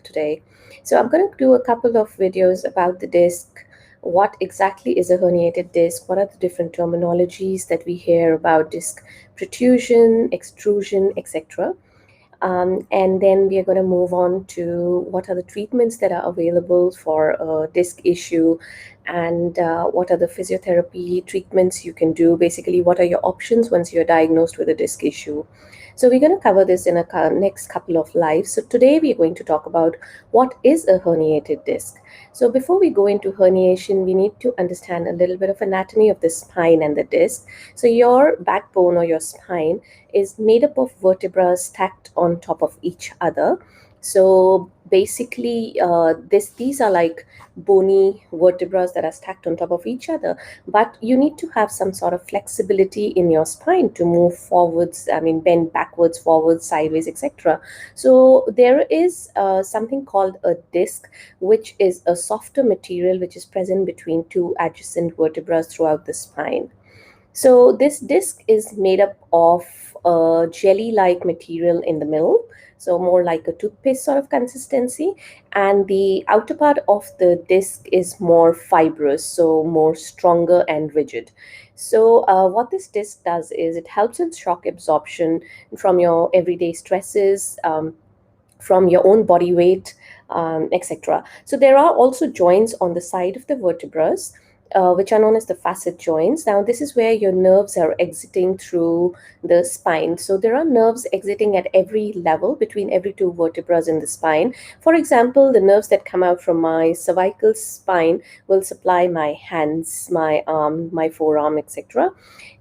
today. So I'm going to do a couple of videos about the disc. What exactly is a herniated disc? What are the different terminologies that we hear about disc protrusion, extrusion, etc. And then we are going to move on to what are the treatments that are available for a disc issue, and what are the physiotherapy treatments you can do. Basically, what are your options once you're diagnosed with a disc issue. So we're going to cover this in a next couple of lives. So today we are going to talk about what is a herniated disc. So before we go into herniation, we need to understand a little bit of anatomy of the spine and the disc. So your backbone or your spine is made up of vertebrae stacked on top of each other. So basically, these are like bony vertebrae that are stacked on top of each other. But you need to have some sort of flexibility in your spine to move forwards. I mean, bend backwards, forwards, sideways, etc. So there is something called a disc, which is a softer material which is present between two adjacent vertebrae throughout the spine. So this disc is made up of a jelly-like material in the middle, so more like a toothpaste sort of consistency, and the outer part of the disc is more fibrous, so more stronger and rigid. So what this disc does is it helps in shock absorption from your everyday stresses, from your own body weight, etc. So there are also joints on the side of the vertebrae, which are known as the facet joints. Now, this is where your nerves are exiting through the spine. So there are nerves exiting at every level between every two vertebrae in the spine. For example, the nerves that come out from my cervical spine will supply my hands, my arm, my forearm, etc.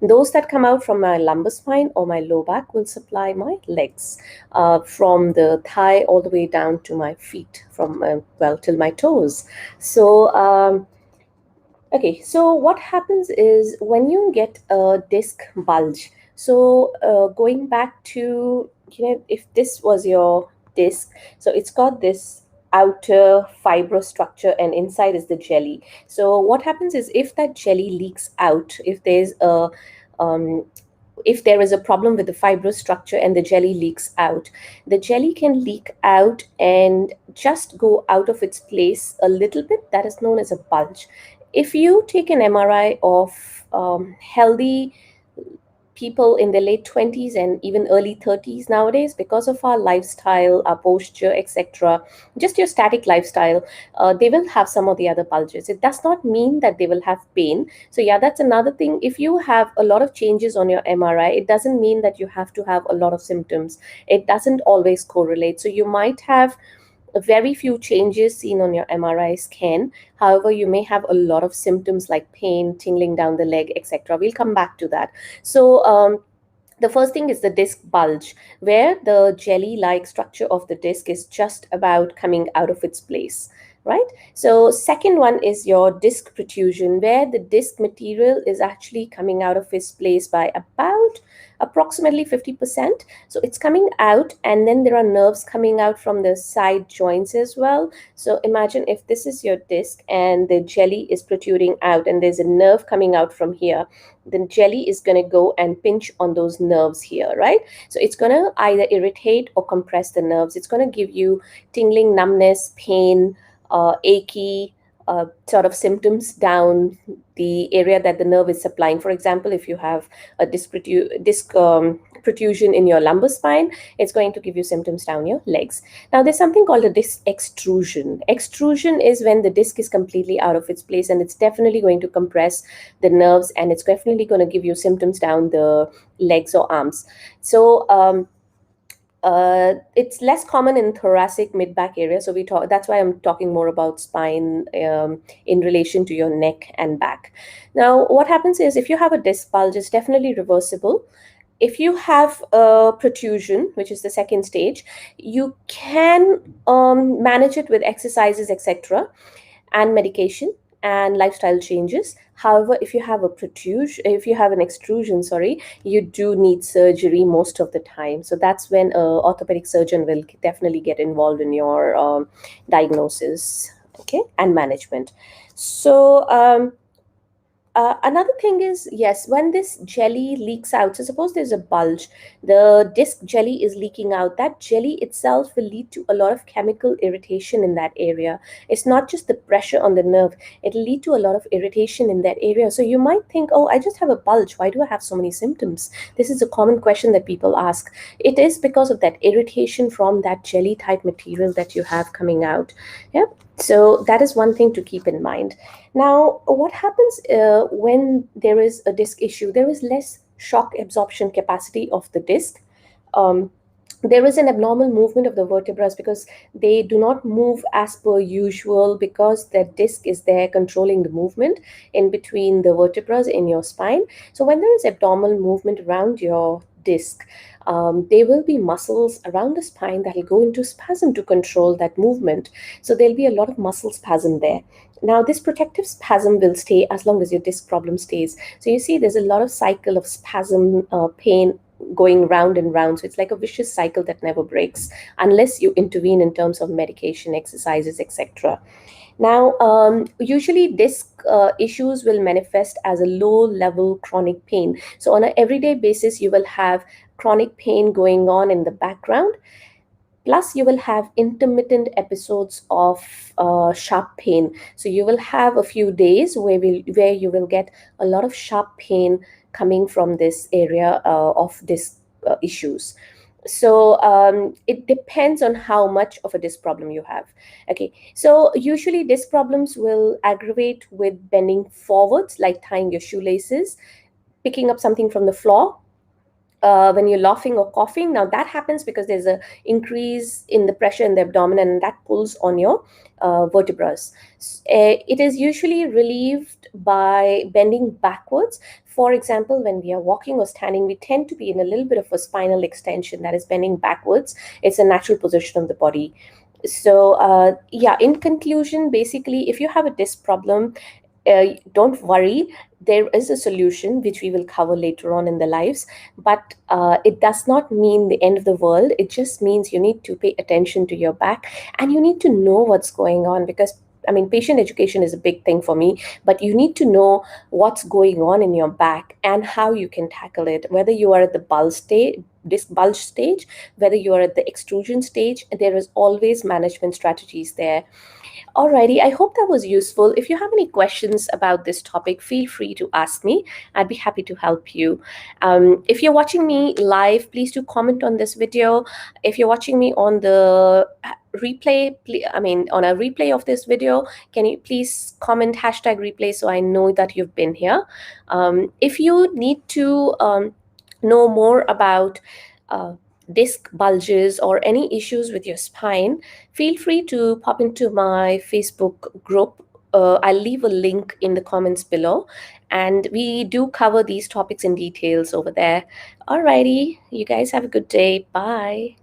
Those that come out from my lumbar spine or my low back will supply my legs, from the thigh all the way down to my feet, from well, till my toes. Okay, so what happens is when you get a disc bulge, so going back to, if this was your disc, so it's got this outer fibrous structure and inside is the jelly. So what happens is if that jelly leaks out, um, if there is a problem with the fibrous structure and the jelly leaks out, the jelly can leak out and just go out of its place a little bit. That is known as a bulge. If you take an MRI of healthy people in their late 20s and even early 30s nowadays, because of our lifestyle, our posture, etc., just your static lifestyle, they will have some of the other bulges. It does not mean that they will have pain. So yeah, that's another thing. If you have a lot of changes on your MRI, it doesn't mean that you have to have a lot of symptoms. It doesn't always correlate. So you might have very few changes seen on your MRI scan. However, you may have a lot of symptoms like pain, tingling down the leg, etc. We'll come back to that. So the first thing is the disc bulge, where the jelly-like structure of the disc is just about coming out of its place, right? So second one is your disc protrusion, where the disc material is actually coming out of its place by about approximately 50%. So it's coming out, and then there are nerves coming out from the side joints as well. So imagine if this is your disc and the jelly is protruding out and there's a nerve coming out from here, then jelly is going to go and pinch on those nerves here, right? So it's going to either irritate or compress the nerves. It's going to give you tingling, numbness, pain, achy sort of symptoms down the area that the nerve is supplying. For example, if you have a disc protrusion in your lumbar spine, it's going to give you symptoms down your legs. Now, there's something called a disc extrusion. Extrusion is when the disc is completely out of its place, and it's definitely going to compress the nerves, and it's definitely going to give you symptoms down the legs or arms. So it's less common in thoracic mid-back area. So we talk. That's why I'm talking more about spine in relation to your neck and back. Now, what happens is if you have a disc bulge, it's definitely reversible. If you have a protrusion, which is the second stage, you can manage it with exercises, etc., and medication and lifestyle changes. However, if you have a protrusion, if you have an extrusion, sorry, you do need surgery most of the time. So that's when an orthopedic surgeon will definitely get involved in your diagnosis, okay, and management. So Another thing is, yes, when this jelly leaks out, so suppose there's a bulge, the disc jelly is leaking out. That jelly itself will lead to a lot of chemical irritation in that area. It's not just the pressure on the nerve, it'll lead to a lot of irritation in that area. So you might think, oh, I just have a bulge. Why do I have so many symptoms? This is a common question that people ask. It is because of that irritation from that jelly type material that you have coming out. Yeah. So that is one thing to keep in mind. Now, what happens when there is a disc issue? There is less shock absorption capacity of the disc. Um, there is an abnormal movement of the vertebrae because they do not move as per usual, because the disc is there controlling the movement in between the vertebrae in your spine. So when there is abnormal movement around your disc, there will be muscles around the spine that will go into spasm to control that movement. So there'll be a lot of muscle spasm there. Now, this protective spasm will stay as long as your disc problem stays. So you see, there's a lot of cycle of spasm, pain going round and round. So it's like a vicious cycle that never breaks unless you intervene in terms of medication, exercises, etc. Now, usually disc issues will manifest as a low level chronic pain. So on an everyday basis, you will have chronic pain going on in the background. Plus, you will have intermittent episodes of sharp pain. So you will have a few days where you will get a lot of sharp pain coming from this area of disc issues. So it depends on how much of a disc problem you have. Okay, so usually disc problems will aggravate with bending forwards, like tying your shoelaces, picking up something from the floor, when you're laughing or coughing. Now that happens because there's a increase in the pressure in the abdomen, and that pulls on your vertebrae. It is usually relieved by bending backwards. For example, when we are walking or standing, we tend to be in a little bit of a spinal extension, that is bending backwards. It's a natural position of the body. So yeah, in conclusion, basically, if you have a disc problem, don't worry, there is a solution which we will cover later on in the lives. But it does not mean the end of the world. It just means you need to pay attention to your back, and you need to know what's going on, because I mean, patient education is a big thing for me, but you need to know what's going on in your back and how you can tackle it. Whether you are at the bulge stage, disc bulge stage, whether you are at the extrusion stage, there is always management strategies there. Alrighty, I hope that was useful. If you have any questions about this topic, feel free to ask me. I'd be happy to help you. If you're watching me live, please do comment on this video. If you're watching me on the replay, on a replay of this video, can you please comment hashtag replay so I know that you've been here. If you need to know more about uh, disc bulges or any issues with your spine, feel free to pop into my Facebook group. I'll leave a link in the comments below, and we do cover these topics in details over there. Alrighty, you guys have a good day. Bye.